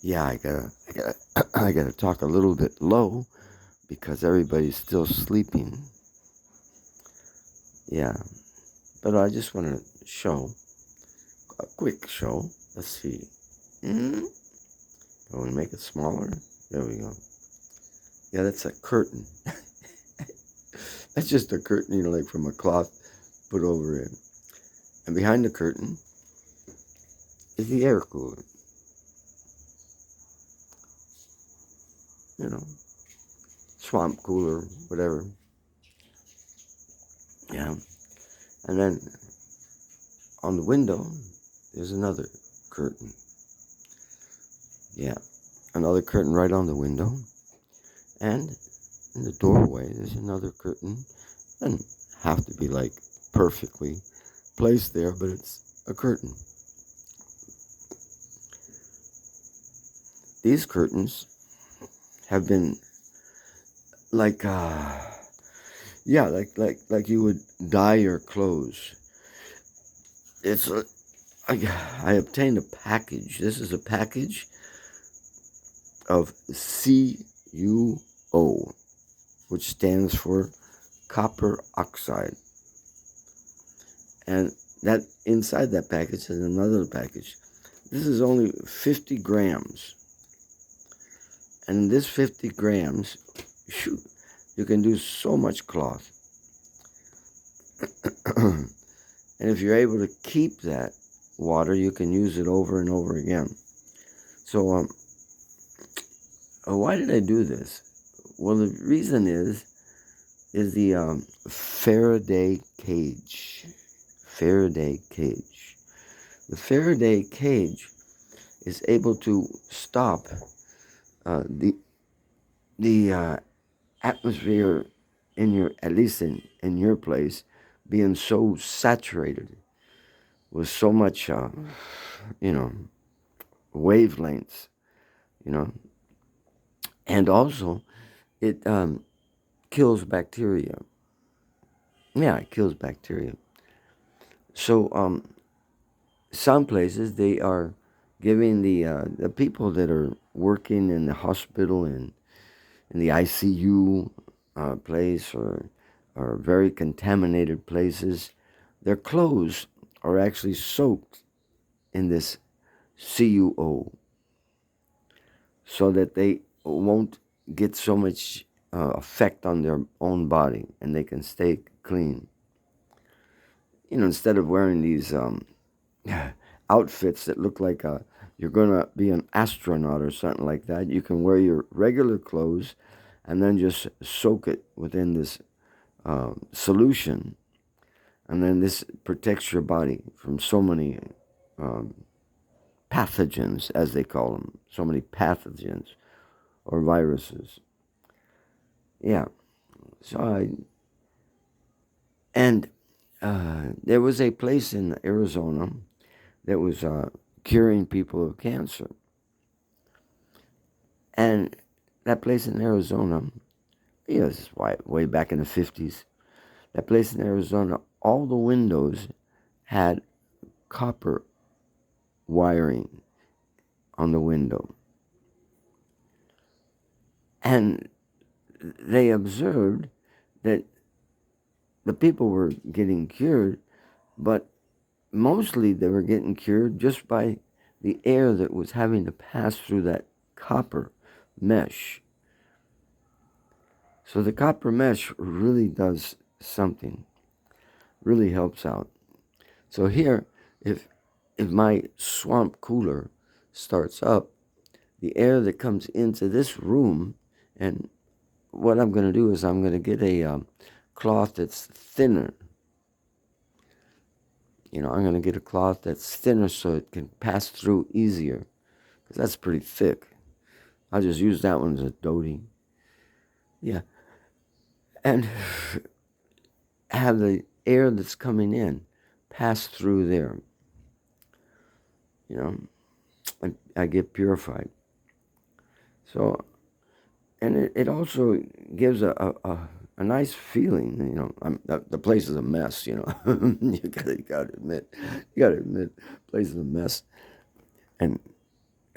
Yeah, I gotta talk a little bit low because everybody's still sleeping. Yeah, but I just want to show a quick show. Let's see. Mm-hmm. I want to make it smaller. There we go. Yeah, that's a curtain. That's just a curtain, like from a cloth put over it. And behind the curtain is the air cooler. You know, swamp cooler, whatever. Yeah. And then on the window, there's another curtain. Yeah. Another curtain right on the window. And in the doorway, there's another curtain. Doesn't have to be like perfectly placed there, but it's a curtain. These curtains have been like, yeah, like you would dye your clothes. It's I obtained a package. This is a package of CuO, which stands for copper oxide. And that inside that package is another package. This is only 50 grams. And in this 50 grams, shoot, you can do so much cloth. And if you're able to keep that water, you can use it over and over again. So, why did I do this? Well, the reason is the Faraday cage. Faraday cage. The Faraday cage is able to stop the atmosphere in your, at least in your place, being so saturated with so much, wavelengths, you know, and also it kills bacteria. Yeah, it kills bacteria. So some places they are giving the people that are working in the hospital and in the ICU place or very contaminated places, their clothes are actually soaked in this CuO so that they won't get so much effect on their own body and they can stay clean. Instead of wearing these outfits that look like you're going to be an astronaut or something like that, you can wear your regular clothes and then just soak it within this solution. And then this protects your body from so many pathogens, as they call them, so many pathogens or viruses. Yeah. So there was a place in Arizona that was curing people of cancer. And that place in Arizona, this is way back in the 50s, that place in Arizona, all the windows had copper wiring on the window. And they observed that the people were getting cured, but mostly they were getting cured just by the air that was having to pass through that copper mesh. So the copper mesh really does something, really helps out. So here, if my swamp cooler starts up, the air that comes into this room, and what I'm going to do is I'm going to get a cloth that's thinner. I'm going to get a cloth that's thinner so it can pass through easier, because that's pretty thick. I'll just use that one as a doty. Yeah. And have the air that's coming in pass through there. I get purified. So, and it also gives a nice feeling. The place is a mess. You gotta admit, the place is a mess, and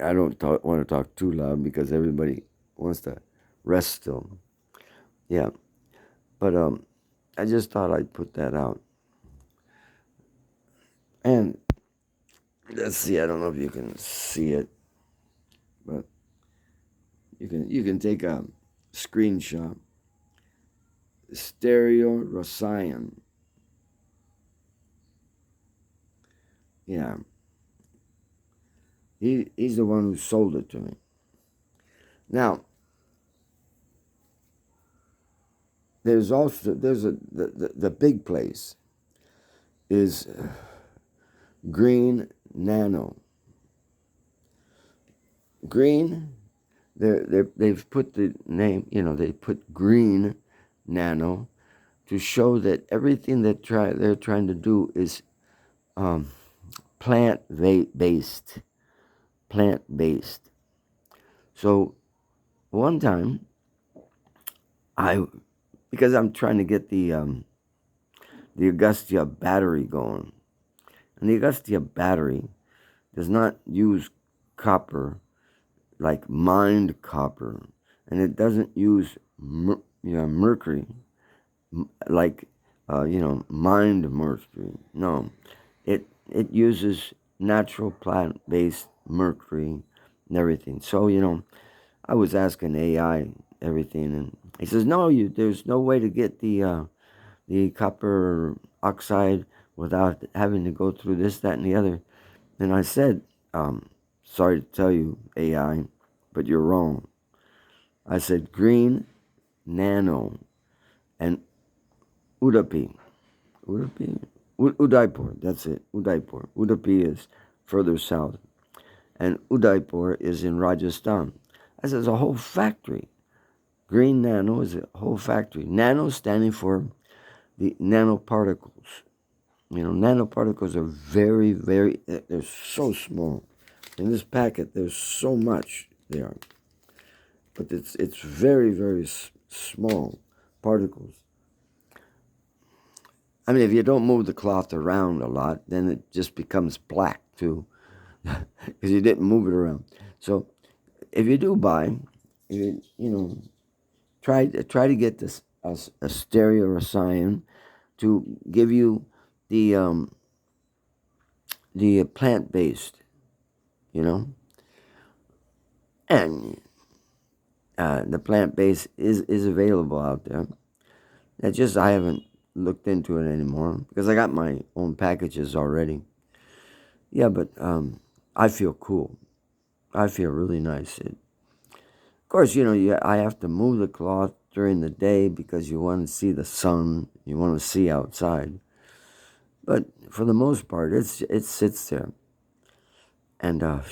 I don't want to talk too loud because everybody wants to rest still. Yeah, but I just thought I'd put that out. And let's see. I don't know if you can see it, but you can take a screenshot. Stereo Rosyan. Yeah, he's the one who sold it to me. Now there's the big place is Green Nano. Green, they've put the name, they put Green Nano to show that everything that they're trying to do is plant-based. Plant-based. So one time, because I'm trying to get the Augustia battery going, and the Augustia battery does not use copper like mined copper, and it doesn't use mercury like mined mercury. No, it uses natural plant-based mercury and everything. So I was asking AI everything, and he says no, there's no way to get the copper oxide without having to go through this, that, and the other. And I said, sorry to tell you, AI, but you're wrong. I said Green Nano and Udaipur. Udaipur, that's it, Udaipur. Udaipur is further south, and Udaipur is in Rajasthan. I said, it's a whole factory. Green Nano is a whole factory. Nano standing for the nanoparticles. Nanoparticles are very, very, they're so small. In this packet, there's so much there. But it's very, very small particles. I mean, if you don't move the cloth around a lot, then it just becomes black too, because you didn't move it around. So if you do buy, try to get this a stereo or a cyan to give you the plant based, and the plant based is available out there. It's just I haven't looked into it anymore because I got my own packages already. Yeah, but I feel cool. I feel really nice. Of course, I have to move the cloth during the day because you want to see the sun. You want to see outside. But for the most part, it sits there, and I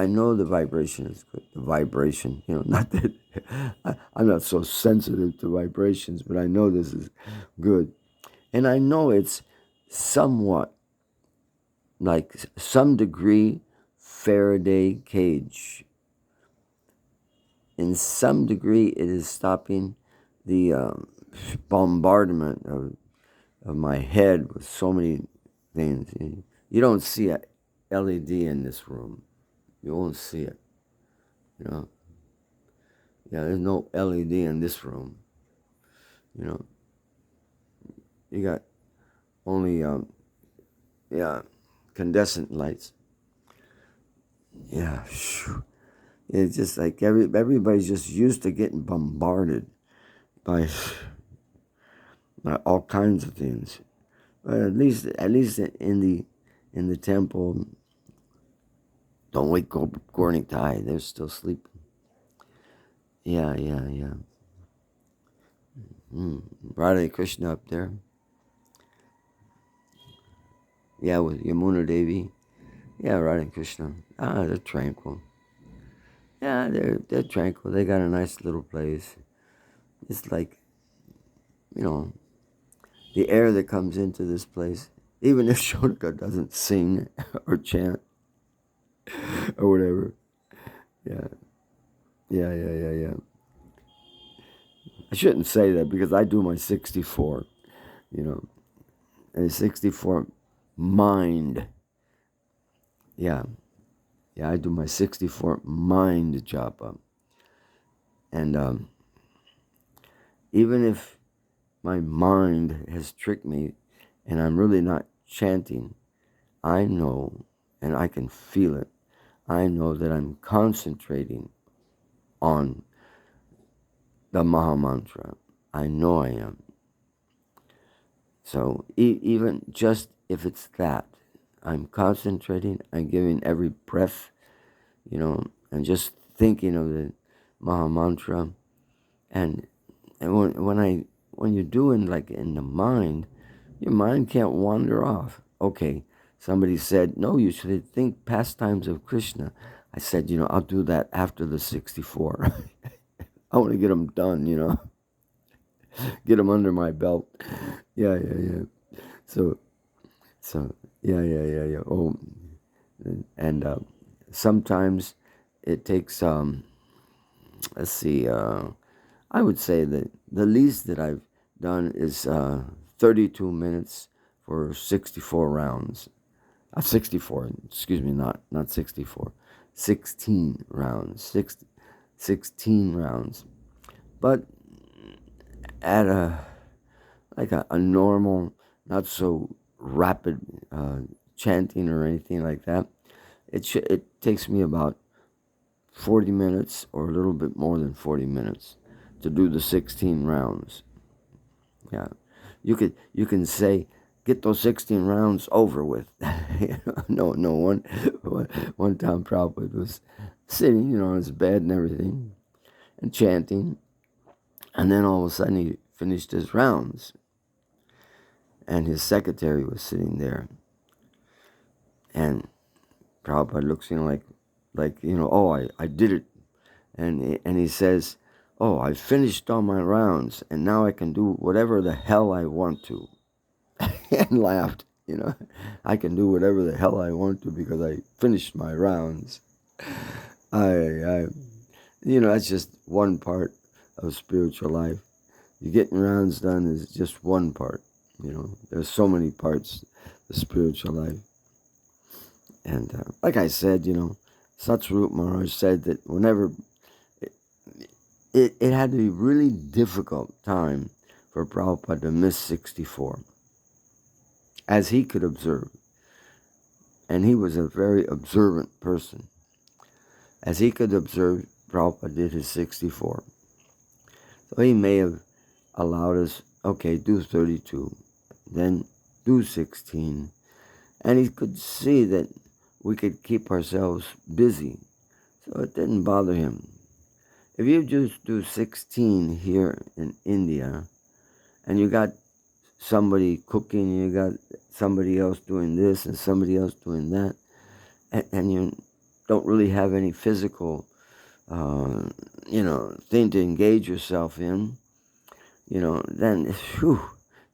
know the vibration is good. The vibration, not that I'm not so sensitive to vibrations, but I know this is good, and I know it's somewhat like some degree Faraday cage. In some degree, it is stopping the bombardment of my head with so many things. You don't see a LED in this room. You won't see it. Yeah, there's no LED in this room. You got only incandescent lights. Yeah, it's just like everybody's just used to getting bombarded by all kinds of things. But at least in the temple, don't wake Gornik Tai. They're still sleeping. Yeah. Radha Krishna up there. Yeah, with Yamuna Devi. Yeah, Radha Krishna. They're tranquil. Yeah, they're tranquil. They got a nice little place. It's like, the air that comes into this place. Even if Shonika doesn't sing or chant or whatever. Yeah. I shouldn't say that because I do my 64, and 64 mind. Yeah. Yeah, I do my 64 mind japa. And even if my mind has tricked me and I'm really not chanting, I know, and I can feel it, I know that I'm concentrating on the Maha Mantra. I know I am. So even just if it's that, I'm concentrating, I'm giving every breath, and just thinking of the Maha Mantra. And when you're doing like in the mind, your mind can't wander off. Okay, somebody said, no, you should think pastimes of Krishna. I said, I'll do that after the 64. I want to get them done, get them under my belt. Yeah, yeah, yeah. So, yeah. Oh, and sometimes it takes, let's see, I would say that the least that I've done is 32 minutes for 64 rounds. 64, excuse me, not 64. 16 rounds. 16 rounds. But at a normal, not so rapid chanting or anything like that, it takes me about 40 minutes or a little bit more than 40 minutes to do the 16 rounds. Yeah. You can say, get those 16 rounds over with. No, one time Prabhupada was sitting, on his bed and everything and chanting, and then all of a sudden he finished his rounds and his secretary was sitting there, and Prabhupada looks, like oh, I did it, and he says, oh, I finished all my rounds and now I can do whatever the hell I want to. And laughed, I can do whatever the hell I want to because I finished my rounds. I that's just one part of spiritual life. You getting rounds done is just one part. There's so many parts of spiritual life. And like I said, Satsvarup Maharaj said that whenever it had to be really difficult time for Prabhupada to miss 64, as he could observe. And he was a very observant person. As he could observe, Prabhupada did his 64. So he may have allowed us, okay, do 32, then do 16. And he could see that we could keep ourselves busy. So it didn't bother him. If you just do 16 here in India, and you got somebody cooking, you got somebody else doing this and somebody else doing that, and you don't really have any physical, thing to engage yourself in, then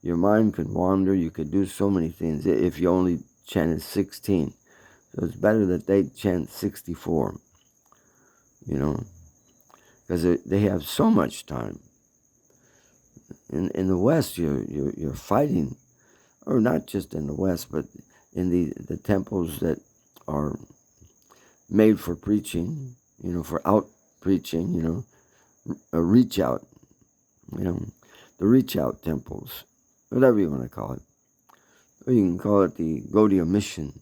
your mind could wander. You could do so many things if you only chanted 16. So it's better that they chant 64, because they have so much time. In the West, you're fighting, or not just in the West, but in the temples that are made for preaching, for out preaching, a reach out, the reach out temples, whatever you want to call it. Or you can call it the Gaudiya mission.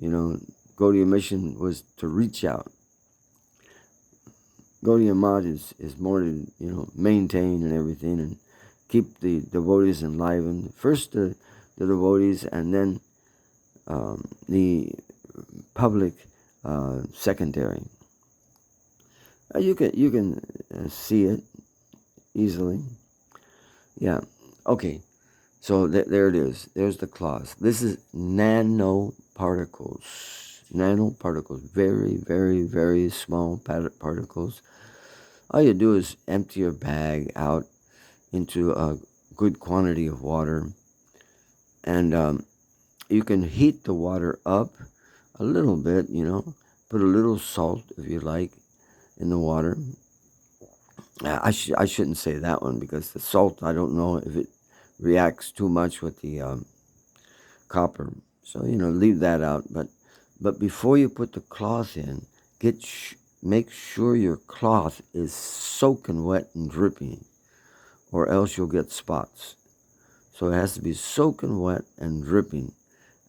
Gaudiya mission was to reach out. Gaudiya Math is more to, maintain and everything and keep the devotees enlivened. First the devotees and then the public secondary. You can see it easily. Yeah. Okay. So there it is. There's the clause. This is nanoparticles. Nanoparticles. Very, very, very small particles. All you do is empty your bag out into a good quantity of water. And you can heat the water up a little bit, Put a little salt, if you like, in the water. I shouldn't say that one because the salt, I don't know if it reacts too much with the copper. So, leave that out. But But before you put the cloth in, make sure your cloth is soaking wet and dripping, or else you'll get spots. So it has to be soaking wet and dripping.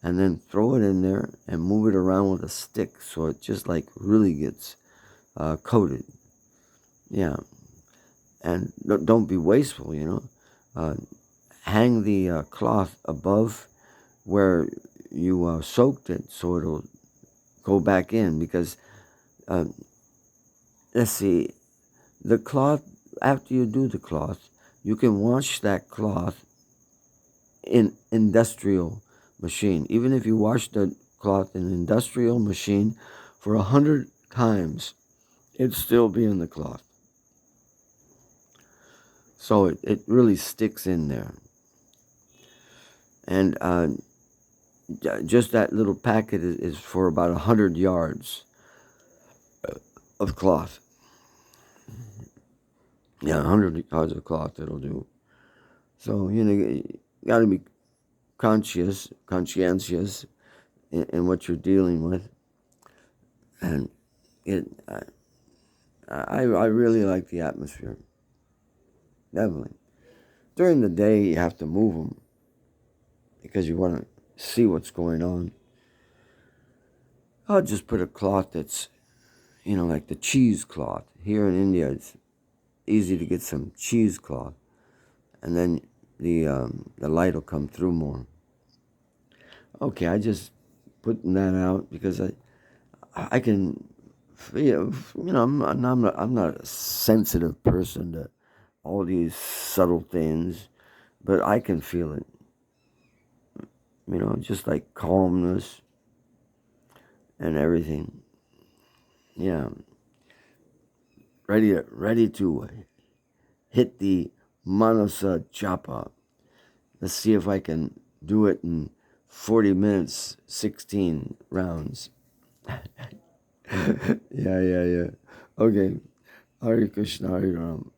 And then throw it in there and move it around with a stick so it just like really gets coated. Yeah. And don't be wasteful, hang the cloth above where you soaked it so it'll go back in, because uh, let's see, the cloth, after you do the cloth, you can wash that cloth in industrial machine. Even if you wash the cloth in industrial machine for 100 times, it'd still be in the cloth. So it really sticks in there. And just that little packet is for about 100 yards of cloth. Yeah, 100 yards of cloth it'll do. So, you got to be conscientious in what you're dealing with. And I really like the atmosphere. Definitely. During the day, you have to move them because you want to see what's going on. I'll just put a cloth that's, like the cheesecloth. Here in India, it's easy to get some cheesecloth, and then the light will come through more. Okay, I just putting that out because I can feel, I'm not a sensitive person to all these subtle things, but I can feel it. Just like calmness and everything. Yeah, ready to hit the Manasa Japa. Let's see if I can do it in 40 minutes, 16 rounds. Yeah. Okay. Hare Krishna, Hare Ram.